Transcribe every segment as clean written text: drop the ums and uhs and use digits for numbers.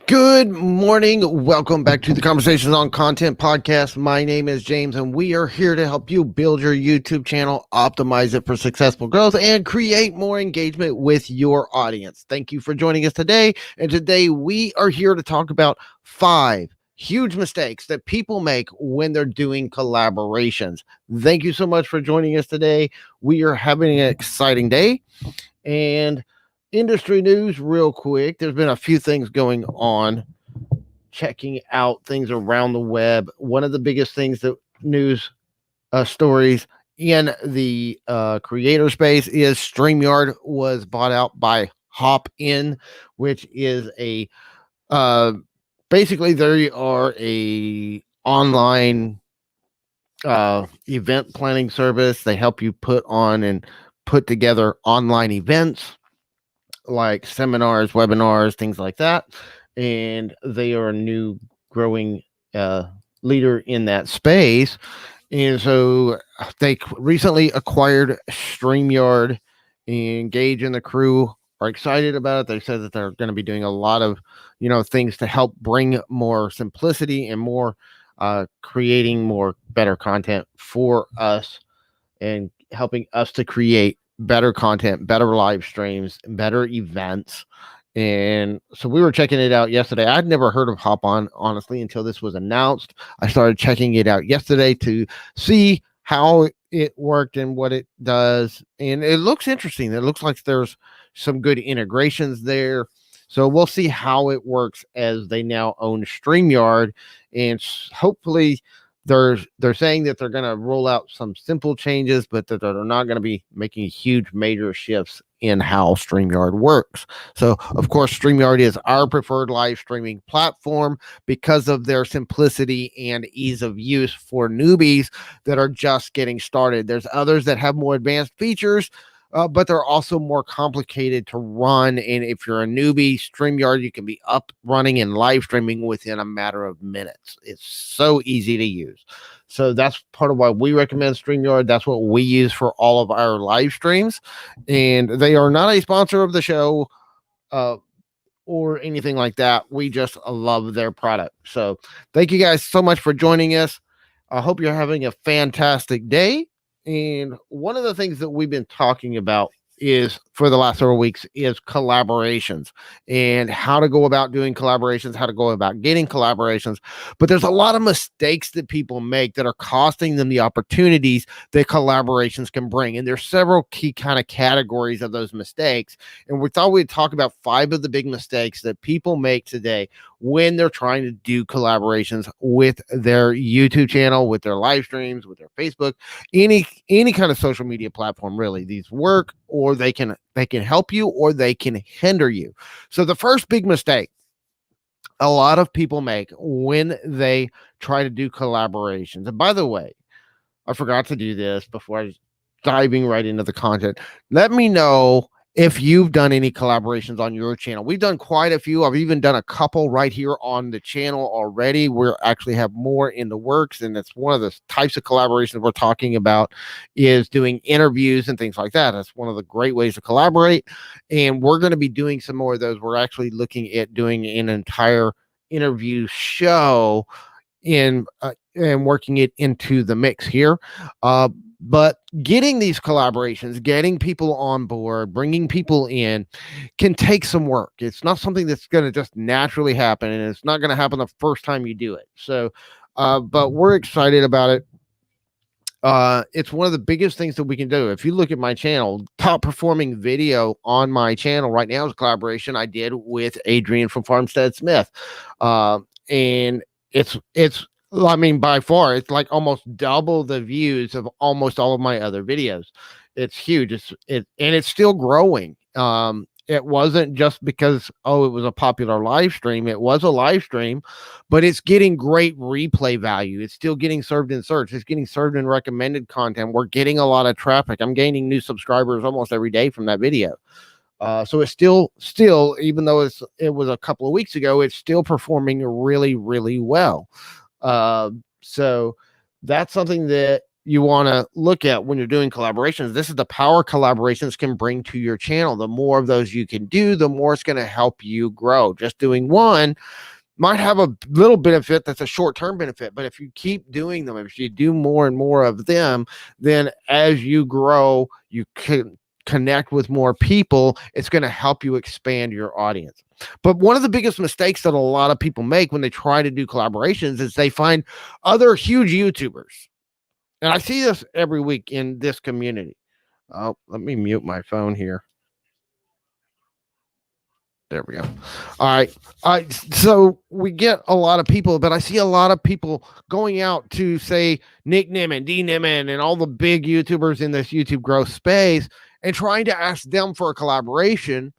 Good morning. Welcome back to the Conversations on Content podcast. My name is James, and we are here to help you build your YouTube channel, optimize it for successful growth, and create more engagement with your audience. Thank you for joining us today. And today we are here to talk about 5 huge mistakes that people make when they're doing collaborations. Thank you so much for joining us today. We are having an exciting day. And industry news, real quick. There's been a few things going on, checking out things around the web. One of the biggest things that news stories in the creator space is StreamYard was bought out by Hop-In, which is a basically they are a online event planning service. They help you put on and put together online events like seminars, webinars, things like that. And they are a new growing leader in that space. And so they recently acquired StreamYard, and Gage and the crew are excited about it. They said that they're going to be doing a lot of, things to help bring more simplicity and more creating more better content for us and helping us to create better content, better live streams, better events. And so we were checking it out yesterday. I'd never heard of Hop-On, honestly, until this was announced. I started checking it out yesterday to see how it worked and what it does. And it looks interesting. It looks like there's some good integrations there. So we'll see how it works as they now own StreamYard. And hopefully they're saying that they're going to roll out some simple changes, but that they're not going to be making huge major shifts in how StreamYard works. So, of course, StreamYard is our preferred live streaming platform because of their simplicity and ease of use for newbies that are just getting started. There's others that have more advanced features, but they're also more complicated to run. And if you're a newbie, StreamYard, you can be up, running, and live streaming within a matter of minutes. It's so easy to use. So that's part of why we recommend StreamYard. That's what we use for all of our live streams. And they are not a sponsor of the show or anything like that. We just love their product. So thank you guys so much for joining us. I hope you're having a fantastic day. And one of the things that we've been talking about is for the last several weeks is collaborations and how to go about doing collaborations, how to go about getting collaborations. But there's a lot of mistakes that people make that are costing them the opportunities that collaborations can bring. And there's several key kind of categories of those mistakes. And we thought we'd talk about 5 of the big mistakes that people make today when they're trying to do collaborations with their YouTube channel, with their live streams, with their Facebook, any kind of social media platform. Really, these work, or they can help you, or they can hinder you. So the first big mistake a lot of people make when they try to do collaborations, and by the way, I forgot to do this before I diving right into the content. Let me know if you've done any collaborations on your channel. We've done quite a few. I've even done a couple right here on the channel already. We actually have more in the works, and it's one of the types of collaborations we're talking about is doing interviews and things like that. That's one of the great ways to collaborate, and we're going to be doing some more of those. We're actually looking at doing an entire interview show and working it into the mix here. But getting these collaborations, getting people on board, bringing people in can take some work. It's not something that's going to just naturally happen, and it's not going to happen the first time you do it. So, but we're excited about it. It's one of the biggest things that we can do. If you look at my channel, top performing video on my channel right now is a collaboration I did with Adrian from Farmstead Smith. And it's I mean, by far, it's like almost double the views of almost all of my other videos. It's huge. And it's still growing. It wasn't just because, it was a popular live stream. It was a live stream, but it's getting great replay value. It's still getting served in search. It's getting served in recommended content. We're getting a lot of traffic. I'm gaining new subscribers almost every day from that video. So it's still, even though it was a couple of weeks ago, it's still performing really, really well. So that's something that you want to look at when you're doing collaborations. This is the power collaborations can bring to your channel. The more of those you can do, the more it's going to help you grow. Just doing one might have a little benefit that's a short-term benefit, but if you keep doing them, if you do more and more of them, then as you grow, you can connect with more people. It's going to help you expand your audience. But one of the biggest mistakes that a lot of people make when they try to do collaborations is they find other huge YouTubers. And I see this every week in this community. Oh, let me mute my phone here. There we go. All right. So we get a lot of people, but I see a lot of people going out to say Nick Nimmin, D Nimmin, and all the big YouTubers in this YouTube growth space and trying to ask them for a collaboration.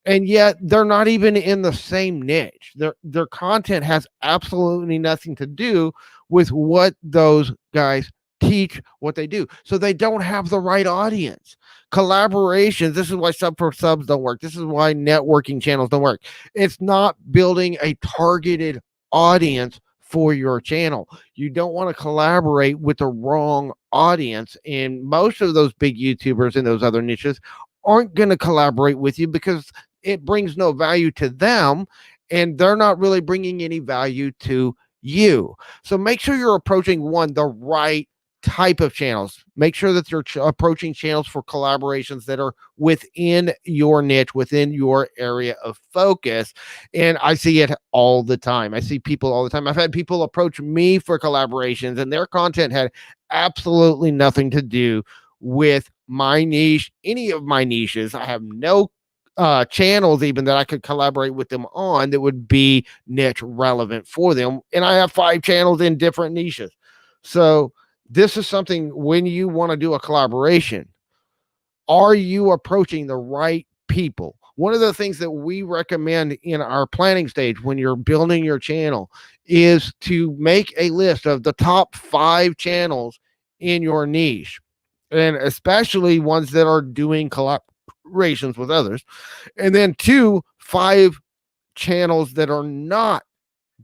And yet they're not even in the same niche. Their content has absolutely nothing to do with what those guys teach, what they do. So they don't have the right audience. Collaborations, this is why sub for subs don't work. This is why networking channels don't work. It's not building a targeted audience for your channel. You don't want to collaborate with the wrong audience. And most of those big YouTubers in those other niches aren't going to collaborate with you because it brings no value to them and they're not really bringing any value to you. So make sure you're approaching the right type of channels. Make sure that you're approaching channels for collaborations that are within your niche, within your area of focus. And I see it all the time. I see people all the time. I've had people approach me for collaborations and their content had absolutely nothing to do with my niche, any of my niches. I have no channels even that I could collaborate with them on that would be niche relevant for them. And I have 5 channels in different niches. So this is something when you want to do a collaboration, are you approaching the right people? One of the things that we recommend in our planning stage when you're building your channel is to make a list of the top 5 channels in your niche, and especially ones that are doing collaborations with others. And then 5 channels that are not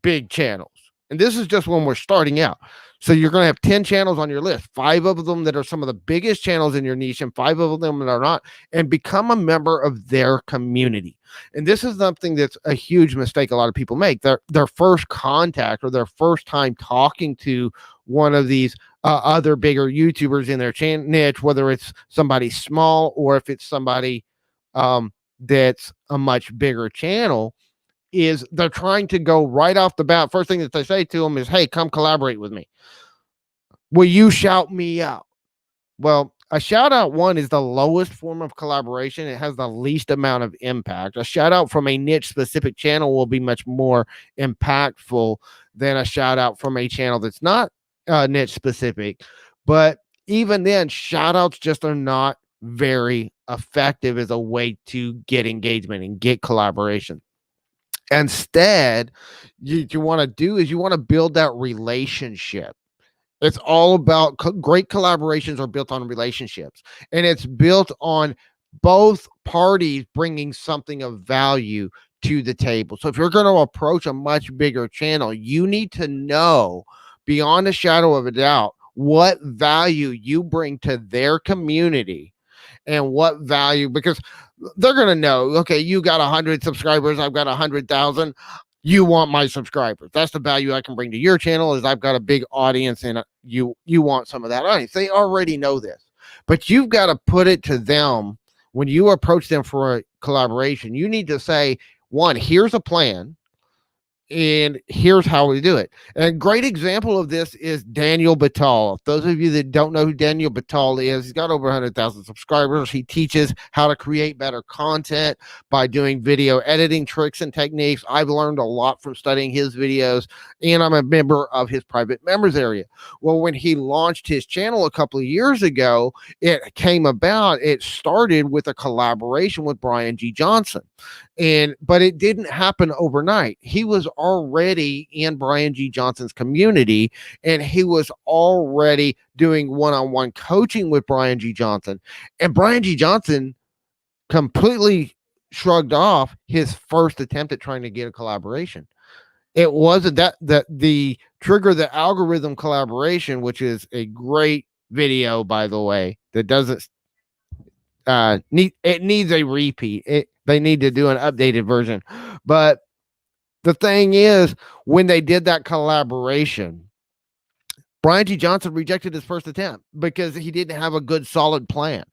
big channels. And this is just when we're starting out. So you're going to have 10 channels on your list, 5 of them that are some of the biggest channels in your niche and 5 of them that are not, and become a member of their community. And this is something that's a huge mistake a lot of people make. Their first contact or their first time talking to one of these other bigger YouTubers in their niche, whether it's somebody small or if it's somebody that's a much bigger channel, is they're trying to go right off the bat. First thing that they say to them is, hey, come collaborate with me. Will you shout me out? Well, a shout out one is the lowest form of collaboration. It has the least amount of impact. A shout out from a niche specific channel will be much more impactful than a shout out from a channel that's not niche specific. But even then, shout outs just are not very effective as a way to get engagement and get collaboration. Instead, you want to do is you want to build that relationship. It's all about great collaborations are built on relationships, and it's built on both parties bringing something of value to the table. So if you're going to approach a much bigger channel, you need to know beyond a shadow of a doubt what value you bring to their community and what value, because they're going to know, okay, you got 100 subscribers, I've got 100,000. You want my subscribers. That's the value I can bring to your channel is I've got a big audience and you want some of that audience. They already know this, but you've got to put it to them when you approach them for a collaboration. You need to say, one, here's a plan. And here's how we do it. And a great example of this is Daniel Batal. Those of you that don't know who Daniel Batal is, he's got over 100,000 subscribers. He teaches how to create better content by doing video editing tricks and techniques. I've learned a lot from studying his videos, and I'm a member of his private members area. Well, when he launched his channel a couple of years ago, it started with a collaboration with Brian G. Johnson. But it didn't happen overnight. He was already in Brian G. Johnson's community, and he was already doing one-on-one coaching with Brian G. Johnson. And Brian G. Johnson completely shrugged off his first attempt at trying to get a collaboration. It wasn't that the trigger, the algorithm collaboration, which is a great video, by the way, that doesn't needs a repeat. They need to do an updated version. But the thing is, when they did that collaboration, Brian T. Johnson rejected his first attempt because he didn't have a good, solid plan.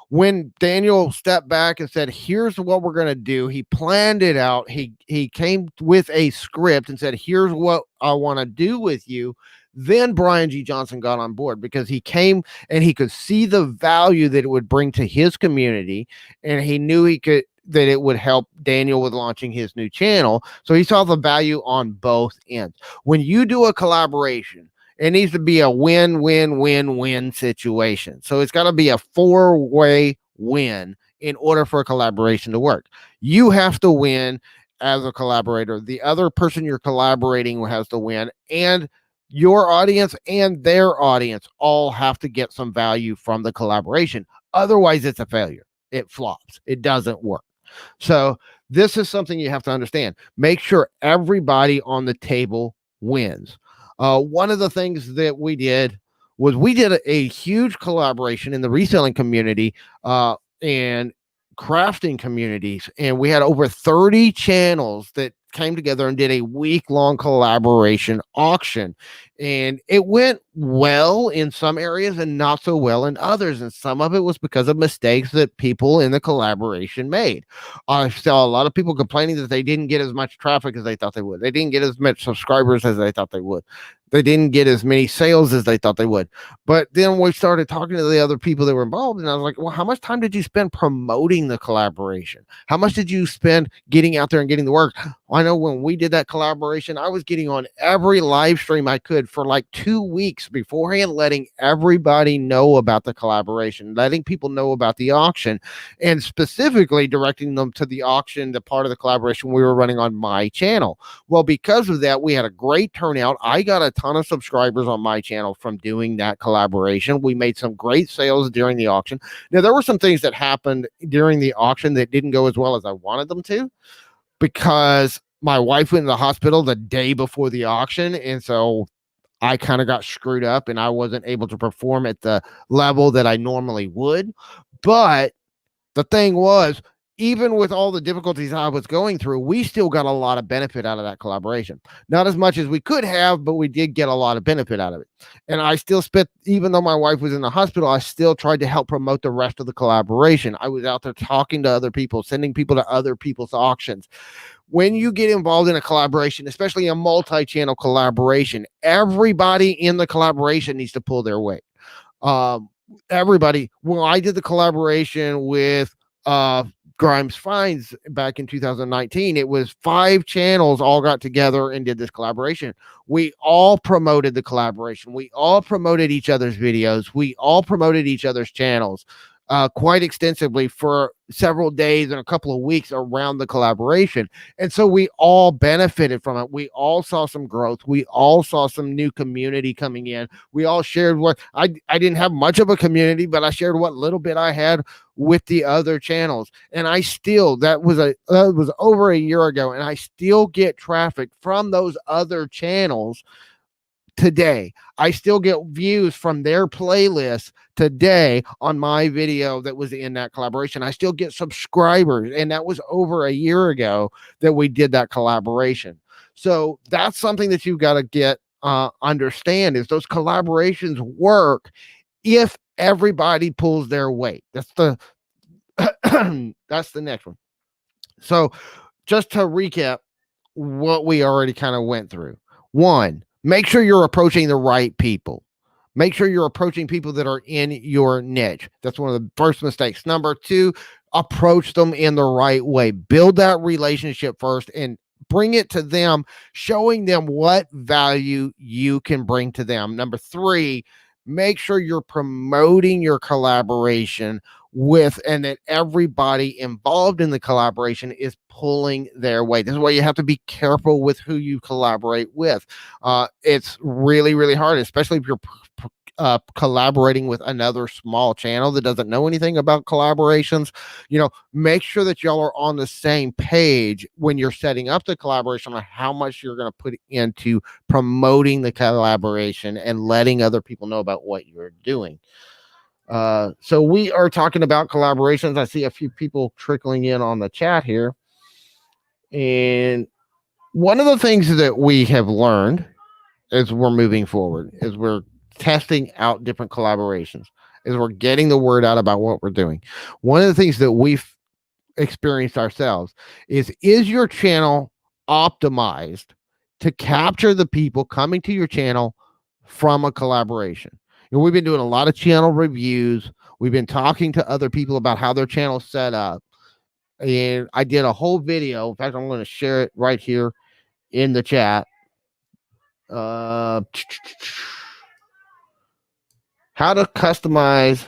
When Daniel stepped back and said, "Here's what we're going to do," he planned it out. He came with a script and said, "Here's what I want to do with you." Then Brian G. Johnson got on board because he came and he could see the value that it would bring to his community, and he knew that it would help Daniel with launching his new channel. So he saw the value on both ends. When you do a collaboration, it needs to be a win-win-win-win situation. So it's got to be a four-way win in order for a collaboration to work. You have to win as a collaborator. The other person you're collaborating with has to win, and your audience and their audience all have to get some value from the collaboration. Otherwise, it's a failure. It flops. It doesn't work. So this is something you have to understand. Make sure everybody on the table wins. One of the things that we did was we did a huge collaboration in the reselling community and crafting communities, and we had over 30 channels that came together and did a week-long collaboration auction, and it went well in some areas and not so well in others, and some of it was because of mistakes that people in the collaboration made. I saw a lot of people complaining that they didn't get as much traffic as they thought they would. They didn't get as much subscribers as they thought they would. They didn't get as many sales as they thought they would. But then we started talking to the other people that were involved, and I was like, well, how much time did you spend promoting the collaboration? How much did you spend getting out there and getting the work? I know when we did that collaboration, I was getting on every live stream I could for like 2 weeks beforehand, letting everybody know about the collaboration, letting people know about the auction, and specifically directing them to the auction, the part of the collaboration we were running on my channel. Well, because of that, we had a great turnout. I got a ton of subscribers on my channel from doing that collaboration. We made some great sales during the auction. Now, there were some things that happened during the auction that didn't go as well as I wanted them to, because my wife went in the hospital the day before the auction, and so I kind of got screwed up and I wasn't able to perform at the level that I normally would. But the thing was, even with all the difficulties I was going through, we still got a lot of benefit out of that collaboration. Not as much as we could have, but we did get a lot of benefit out of it. And I still spent, even though my wife was in the hospital, I still tried to help promote the rest of the collaboration. I was out there talking to other people, sending people to other people's auctions. When you get involved in a collaboration, especially a multi-channel collaboration, everybody in the collaboration needs to pull their weight. Everybody, when I did the collaboration with Grimes Finds back in 2019, it was 5 channels all got together and did this collaboration. We all promoted the collaboration. We all promoted each other's videos. We all promoted each other's channels quite extensively for several days and a couple of weeks around the collaboration. And so we all benefited from it. We all saw some growth. We all saw some new community coming in. We all shared what I didn't have much of a community, but I shared what little bit I had with the other channels. And I still, that was over a year ago, and I still get traffic from those other channels today. I still get views from their playlist today on my video that was in that collaboration. I still get subscribers, and that was over a year ago that we did that collaboration. So that's something that you've got to get understand, is those collaborations work if everybody pulls their weight. That's the that's the next one. So just to recap what we already kind of went through. 1, make sure you're approaching the right people. Make sure you're approaching people that are in your niche. That's one of the first mistakes. Number 2, approach them in the right way. Build that relationship first and bring it to them, showing them what value you can bring to them. Number 3, make sure you're promoting your collaboration and that everybody involved in the collaboration is pulling their weight. This is why you have to be careful with who you collaborate with. It's really, really hard, especially if you're collaborating with another small channel that doesn't know anything about collaborations, make sure that y'all are on the same page when you're setting up the collaboration on how much you're going to put into promoting the collaboration and letting other people know about what you're doing. So we are talking about collaborations. I see a few people trickling in on the chat here. And one of the things that we have learned as we're moving forward, as we're testing out different collaborations, as we're getting the word out about what we're doing, one of the things that we've experienced ourselves is your channel optimized to capture the people coming to your channel from a collaboration? We've been doing a lot of channel reviews. We've been talking to other people about how their channel's set up. And I did a whole video. In fact, I'm going to share it right here in the chat. How to customize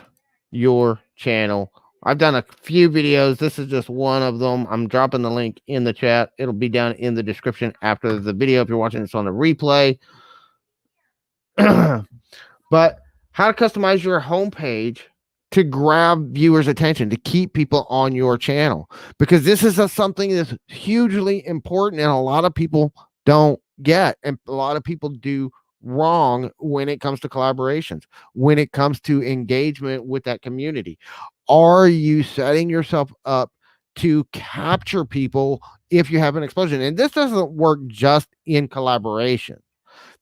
your channel. I've done a few videos. This is just one of them. I'm dropping the link in the chat. It'll be down in the description after the video if you're watching this on the replay. But how to customize your homepage to grab viewers' attention, to keep people on your channel, because this is something that's hugely important and a lot of people don't get, and a lot of people do wrong when it comes to collaborations, when it comes to engagement with that community. Are you setting yourself up to capture people if you have an explosion? And this doesn't work just in collaboration.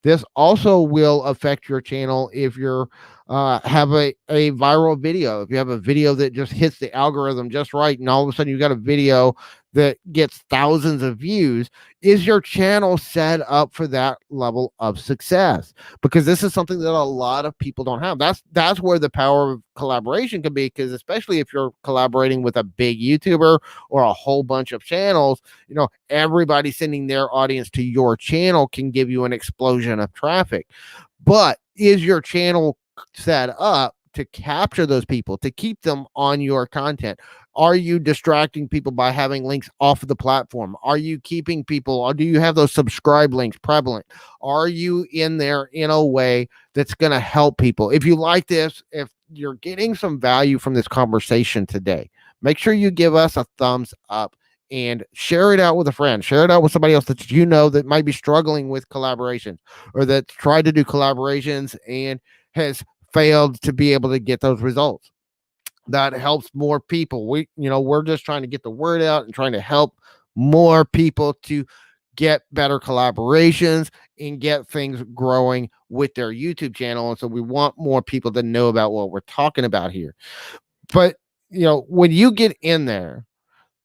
This also will affect your channel if you're have a viral video. If you have a video that just hits the algorithm just right, and all of a sudden you got a video that gets thousands of views, is your channel set up for that level of success? Because this is something that a lot of people don't have. That's where the power of collaboration can be, because especially if you're collaborating with a big YouTuber or a whole bunch of channels, everybody sending their audience to your channel can give you an explosion of traffic. But is your channel set up to capture those people, to keep them on your content? Are you distracting people by having links off of the platform? Are you keeping people, or do you have those subscribe links prevalent? Are you in there in a way that's going to help people? If you like this, if you're getting some value from this conversation today, make sure you give us a thumbs up and share it out with a friend. Share it out with somebody else that that might be struggling with collaborations, or that's tried to do collaborations and has failed to be able to get those results. That helps more people. We're just trying to get the word out and trying to help more people to get better collaborations and get things growing with their YouTube channel. And so we want more people to know about what we're talking about here. But when you get in there,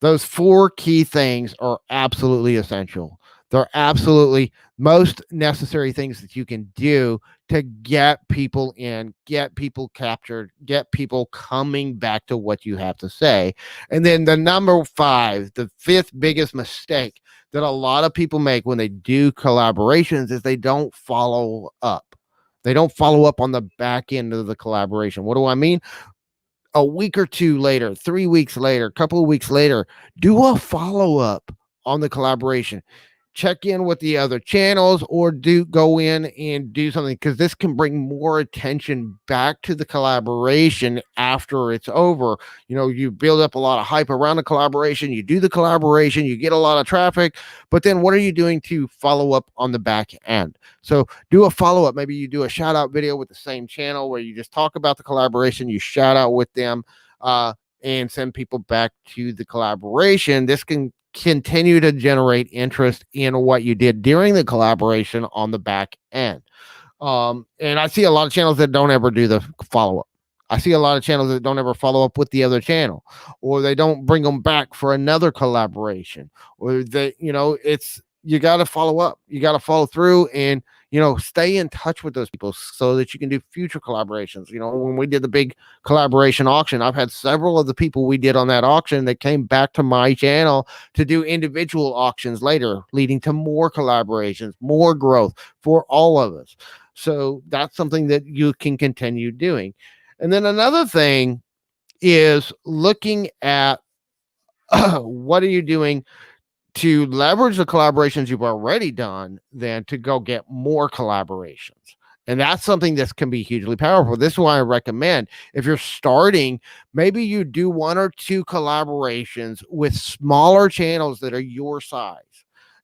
those 4 key things are absolutely essential. They're absolutely most necessary things that you can do to get people in, get people captured, get people coming back to what you have to say. And then the number 5, the 5th biggest mistake that a lot of people make when they do collaborations is they don't follow up. They don't follow up on the back end of the collaboration. What do I mean? A week or 2 later, 3 weeks later, a couple of weeks later, do a follow-up on the collaboration. Check in with the other channels, or go in and do something, because this can bring more attention back to the collaboration after it's over. You build up a lot of hype around the collaboration, you do the collaboration, you get a lot of traffic, but then what are you doing to follow up on the back end? So do a follow-up. Maybe you do a shout out video with the same channel where you just talk about the collaboration, you shout out with them, and send people back to the collaboration. This can continue to generate interest in what you did during the collaboration on the back end. And I see a lot of channels that don't ever do the follow-up. I see a lot of channels that don't ever follow up with the other channel, or they don't bring them back for another collaboration, or you got to follow up. You got to follow through and, stay in touch with those people so that you can do future collaborations. When we did the big collaboration auction, I've had several of the people we did on that auction that came back to my channel to do individual auctions later, leading to more collaborations, more growth for all of us. So that's something that you can continue doing. And then another thing is looking at what are you doing to leverage the collaborations you've already done, then to go get more collaborations. And that's something that can be hugely powerful. This is why I recommend, if you're starting, maybe you do one or two collaborations with smaller channels that are your size.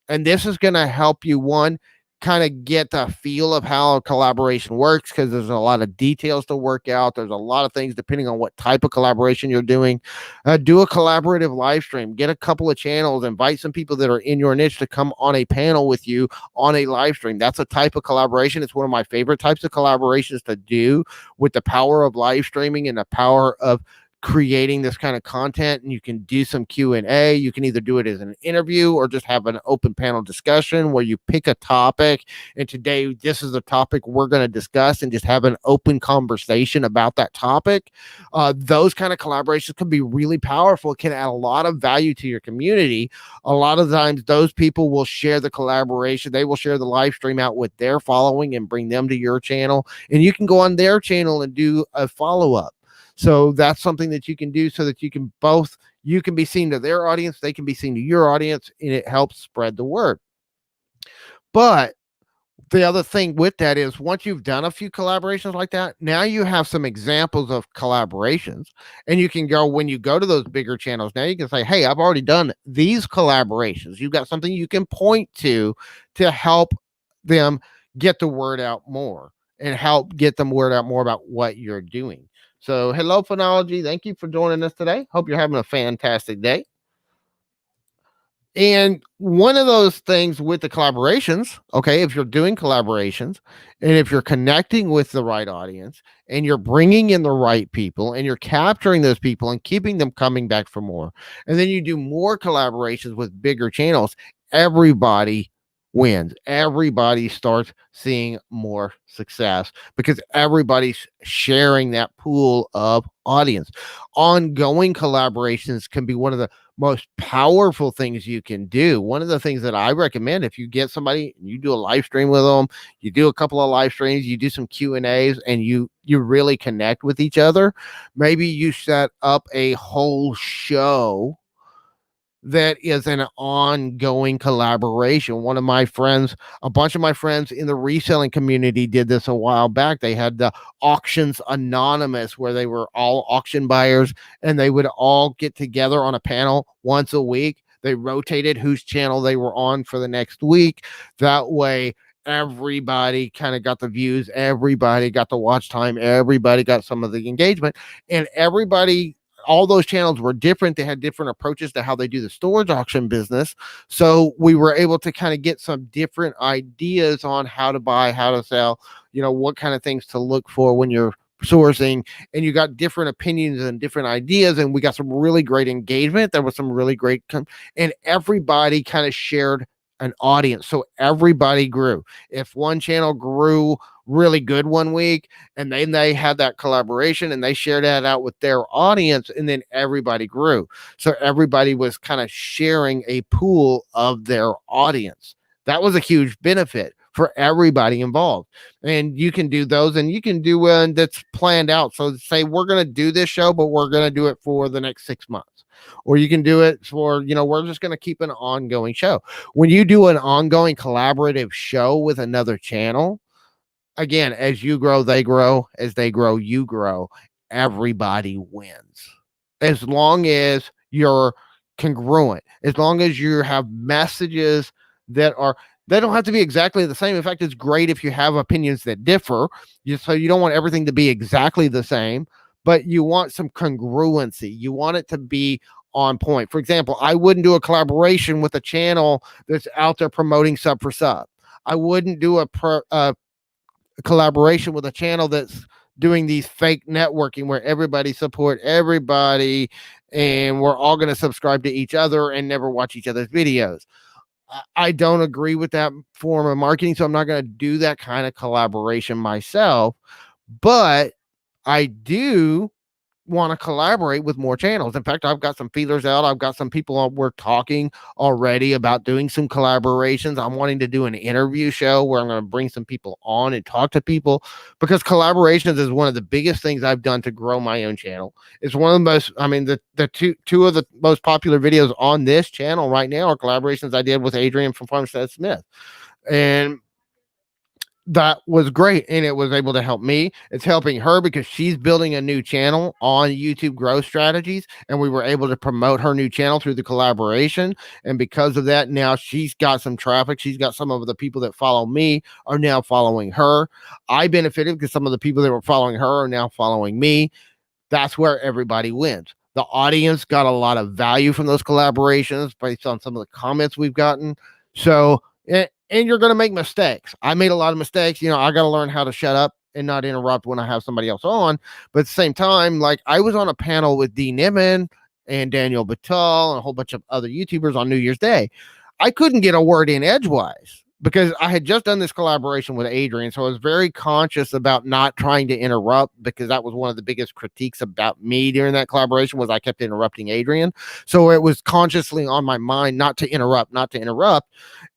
And this is going to help you, one, kind of get the feel of how a collaboration works, because there's a lot of details to work out. There's a lot of things depending on what type of collaboration you're doing. Do a collaborative live stream, get a couple of channels, invite some people that are in your niche to come on a panel with you on a live stream. That's a type of collaboration. It's one of my favorite types of collaborations to do, with the power of live streaming and the power of creating this kind of content. And you can do some Q&A. You can either do it as an interview or just have an open panel discussion where you pick a topic, and today this is the topic we're going to discuss, and just have an open conversation about that topic. Those kind of collaborations can be really powerful. It can add a lot of value to your community. A lot of times those people will share the collaboration. They will share the live stream out with their following and bring them to your channel, and you can go on their channel and do a follow-up. So that's something that you can do, so that you can be seen to their audience, they can be seen to your audience, and it helps spread the word. But the other thing with that is, once you've done a few collaborations like that, now you have some examples of collaborations, and you can go, when you go to those bigger channels, now you can say, hey, I've already done these collaborations. You've got something you can point to help them get the word out more, and help get them word out more about what you're doing. So hello, Phonology. Thank you for joining us today. Hope you're having a fantastic day. And one of those things with the collaborations, okay, if you're doing collaborations, and if you're connecting with the right audience, and you're bringing in the right people, and you're capturing those people and keeping them coming back for more, and then you do more collaborations with bigger channels, everybody wins. Everybody starts seeing more success, because everybody's sharing that pool of audience. Ongoing collaborations can be one of the most powerful things you can do. One of the things that I recommend, if you get somebody and you do a live stream with them, you do a couple of live streams, you do some Q&As, and you really connect with each other, maybe you set up a whole show that is an ongoing collaboration. One of my friends, a bunch of my friends in the reselling community did this a while back. They had the Auctions Anonymous, where they were all auction buyers, and they would all get together on a panel once a week. They rotated whose channel they were on for the next week. That way, everybody kind of got the views, everybody got the watch time, everybody got some of the engagement, and everybody, all those channels were different. They had different approaches to how they do the storage auction business. So we were able to kind of get some different ideas on how to buy, how to sell, what kind of things to look for when you're sourcing, and you got different opinions and different ideas, and we got some really great engagement. There was some really great and everybody kind of shared an audience, so everybody grew. If one channel grew really good one week, and then they had that collaboration and they shared that out with their audience, and then everybody grew. So everybody was kind of sharing a pool of their audience. That was a huge benefit for everybody involved. And you can do those, and you can do one that's planned out. So say, we're going to do this show, but we're going to do it for the next 6 months. Or you can do it for, we're just going to keep an ongoing show. When you do an ongoing collaborative show with another channel, again, as you grow, they grow. As they grow, you grow. Everybody wins. As long as you're congruent, as long as you have messages that are, they don't have to be exactly the same. In fact, it's great if you have opinions that differ. So you don't want everything to be exactly the same, but you want some congruency. You want it to be on point. For example, I wouldn't do a collaboration with a channel that's out there promoting sub for sub. I wouldn't do a collaboration with a channel that's doing these fake networking where everybody support everybody and we're all going to subscribe to each other and never watch each other's videos. I don't agree with that form of marketing, so I'm not going to do that kind of collaboration myself, but I do want to collaborate with more channels. In fact, I've got some feelers out. I've got some people we're talking already about doing some collaborations. I'm wanting to do an interview show where I'm going to bring some people on and talk to people, because collaborations is one of the biggest things I've done to grow my own channel. It's one of the most, the two of the most popular videos on this channel right now are collaborations I did with Adrian from Farmstead Smith. And that was great, and it was able to help me. It's helping her because she's building a new channel on YouTube growth strategies, and we were able to promote her new channel through the collaboration. And because of that, now she's got some traffic. She's got some of the people that follow me are now following her. I benefited because some of the people that were following her are now following me. That's where everybody wins. The audience got a lot of value from those collaborations based on some of the comments we've gotten. So, and you're going to make mistakes. I made a lot of mistakes. I got to learn how to shut up and not interrupt when I have somebody else on. But at the same time, like I was on a panel with Dean Niman and Daniel Batal and a whole bunch of other YouTubers on New Year's Day. I couldn't get a word in edgewise because I had just done this collaboration with Adrian. So I was very conscious about not trying to interrupt, because that was one of the biggest critiques about me during that collaboration was I kept interrupting Adrian. So it was consciously on my mind not to interrupt.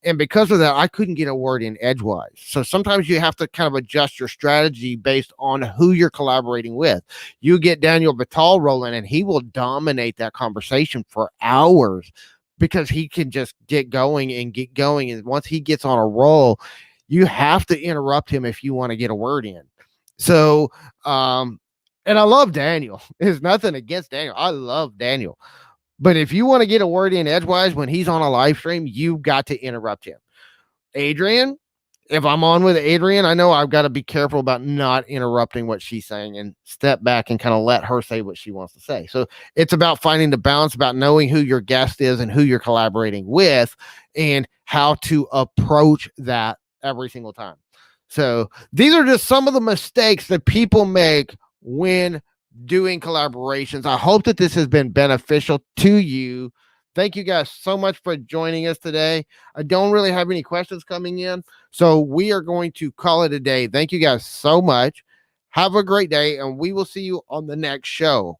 And because of that, I couldn't get a word in edgewise. So sometimes you have to kind of adjust your strategy based on who you're collaborating with. You get Daniel Batal rolling and he will dominate that conversation for hours, because he can just get going. And once he gets on a roll, you have to interrupt him if you want to get a word in. So, and I love Daniel. There's nothing against Daniel. I love Daniel. But if you want to get a word in edgewise when he's on a live stream, you've got to interrupt him. Adrian, if I'm on with Adrian, I know I've got to be careful about not interrupting what she's saying and step back and kind of let her say what she wants to say. So it's about finding the balance, about knowing who your guest is and who you're collaborating with and how to approach that every single time. So these are just some of the mistakes that people make when doing collaborations. I hope that this has been beneficial to you. Thank you guys so much for joining us today. I don't really have any questions coming in, so we are going to call it a day. Thank you guys so much. Have a great day, and we will see you on the next show.